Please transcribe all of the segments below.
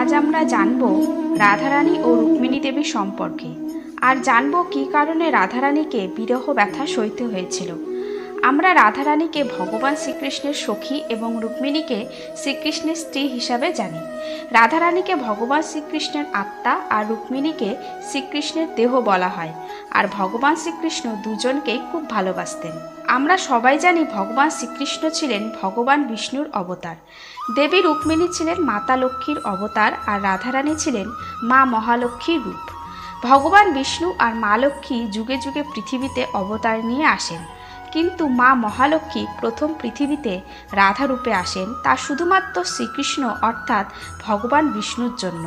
আজ আমরা জানব রাধারানী ও রুক্মিণী দেবীর সম্পর্কে, আর জানব কী কারণে রাধারানীকে বিরহ ব্যথা সইতে হয়েছিল। আমরা রাধারানীকে ভগবান শ্রীকৃষ্ণের সখী এবং রুক্মিণীকে শ্রীকৃষ্ণের স্ত্রী হিসাবে জানি। রাধারানীকে ভগবান শ্রীকৃষ্ণের আত্মা আর রুক্মিণীকে শ্রীকৃষ্ণের দেহ বলা হয়। আর ভগবান শ্রীকৃষ্ণ দুজনকেই খুব ভালোবাসতেন। আমরা সবাই জানি ভগবান শ্রীকৃষ্ণ ছিলেন ভগবান বিষ্ণুর অবতার, দেবী রুক্মিণী ছিলেন মাতা লক্ষ্মীর অবতার, আর রাধারানী ছিলেন মা মহালক্ষ্মীর রূপ। ভগবান বিষ্ণু আর মা লক্ষ্মী যুগে যুগে পৃথিবীতে অবতার নিয়ে আসেন, কিন্তু মা মহালক্ষ্মী প্রথম পৃথিবীতে রাধা রূপে আসেন, তা শুধুমাত্র শ্রীকৃষ্ণ অর্থাৎ ভগবান বিষ্ণুর জন্য।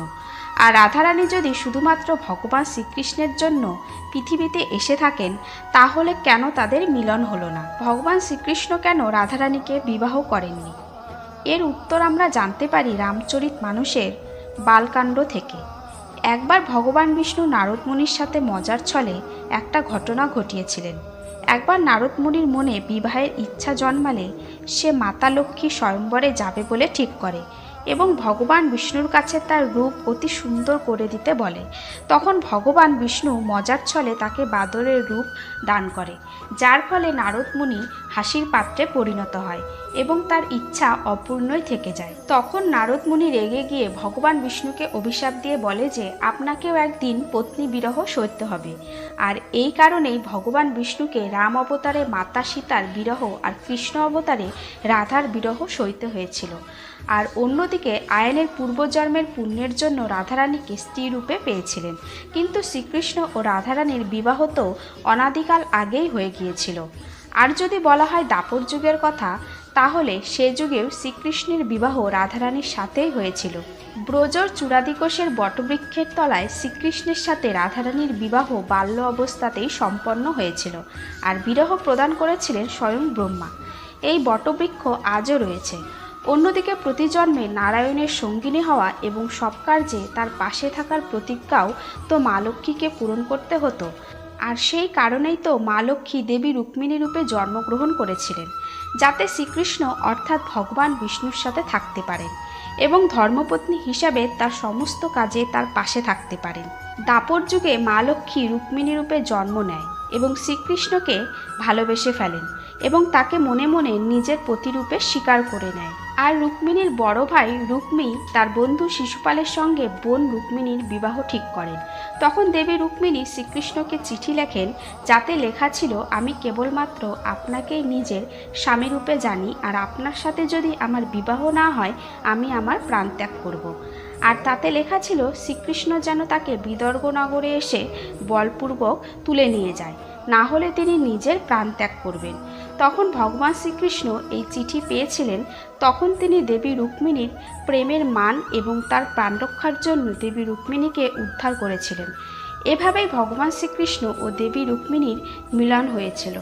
আর রাধারানী যদি শুধুমাত্র ভগবান শ্রীকৃষ্ণের জন্য পৃথিবীতে এসে থাকেন, তাহলে কেন তাদের মিলন হলো না? ভগবান শ্রীকৃষ্ণ কেন রাধারানীকে বিবাহ করেননি? এর উত্তর আমরা জানতে পারি রামচরিত মানুষের বালকাণ্ড থেকে। একবার ভগবান বিষ্ণু নারদ মুনির সাথে মজার ছলে একটা ঘটনা ঘটিয়েছিলেন। একবার নারদ মুনির মনে বিবাহের ইচ্ছা জন্মালে সে মাতা লক্ষ্মী স্বয়ম্বরে যাবে বলে ঠিক করে এবং ভগবান বিষ্ণুর কাছে তার রূপ অতি সুন্দর করে দিতে বলে। তখন ভগবান বিষ্ণু মজার ছলে তাকে বাদরের রূপ দান করে, যার ফলে নারদ মুনি হাসির পাত্রে পরিণত হয় এবং তার ইচ্ছা অপূর্ণই থেকে যায়। তখন নারদ মুনি রেগে গিয়ে ভগবান বিষ্ণুকে অভিশাপ দিয়ে বলে যে আপনাকেও একদিন পত্নী বিরহ সইতে হবে। আর এই কারণেই ভগবান বিষ্ণুকে রাম অবতারে মাতা সীতার বিরহ আর কৃষ্ণ অবতারে রাধার বিরহ সইতে হয়েছিল। আর অন্যদিকে আয়নের পূর্বজন্মের পুণ্যের জন্য রাধারানীকে স্ত্রী রূপে পেয়েছিলেন, কিন্তু শ্রীকৃষ্ণ ও রাধারানীর বিবাহ তো অনাদিকাল আগেই হয়ে গিয়েছিল। আর যদি বলা হয় দাপর যুগের কথা, তাহলে সে যুগেও শ্রীকৃষ্ণের বিবাহ রাধারানীর সাথেই হয়েছিল। ব্রজর চূড়াদিকোষের বটবৃক্ষের তলায় শ্রীকৃষ্ণের সাথে রাধারানীর বিবাহ বাল্য অবস্থাতেই সম্পন্ন হয়েছিল, আর বিরহ প্রদান করেছিলেন স্বয়ং ব্রহ্মা। এই বটবৃক্ষ আজও রয়েছে। অন্যদিকে প্রতিজন্মে নারায়ণের সঙ্গিনী হওয়া এবং সব কার্যে তার পাশে থাকার প্রতিজ্ঞাও তো মা লক্ষ্মীকে পূরণ করতে হতো। আর সেই কারণেই তো মা লক্ষ্মী দেবী রুক্মিণী রূপে জন্মগ্রহণ করেছিলেন, যাতে শ্রীকৃষ্ণ অর্থাৎ ভগবান বিষ্ণুর সাথে থাকতে পারেন এবং ধর্মপত্নী হিসাবে তার সমস্ত কাজে তার পাশে থাকতে পারেন। দাপর যুগে মা লক্ষ্মী রুক্মিণী রূপে জন্ম নেয় এবং শ্রীকৃষ্ণকে ভালোবেসে ফেলেন এবং তাকে মনে মনে নিজের পতিরূপে স্বীকার করে নেয়। আর রুক্মিণীর বড় ভাই রুক্মী তার বন্ধু শিশুপালের সঙ্গে বোন রুক্মিণীর বিবাহ ঠিক করেন। তখন দেবী রুক্মিণী শ্রীকৃষ্ণকে চিঠি লেখেন, যাতে লেখা ছিল, আমি কেবলমাত্র আপনাকেই নিজের স্বামীরূপে জানি, আর আপনার সাথে যদি আমার বিবাহ না হয় আমি আমার প্রাণ ত্যাগ করব। আর তাতে লেখা ছিল শ্রীকৃষ্ণ যেন তাকে বিদর্ভ নগরে এসে বলপূর্বক তুলে নিয়ে যায়, না হলে তিনি নিজের প্রাণ ত্যাগ করবেন। তখন ভগবান শ্রীকৃষ্ণ এই চিঠি পেয়েছিলেন। তখন তিনি দেবী রুক্মিণীর প্রেমের মান এবং তার প্রাণ রক্ষার জন্য দেবী রুক্মিণীকে উদ্ধার করেছিলেন। এভাবেই ভগবান শ্রীকৃষ্ণ ও দেবী রুক্মিণীর মিলন হয়েছিল।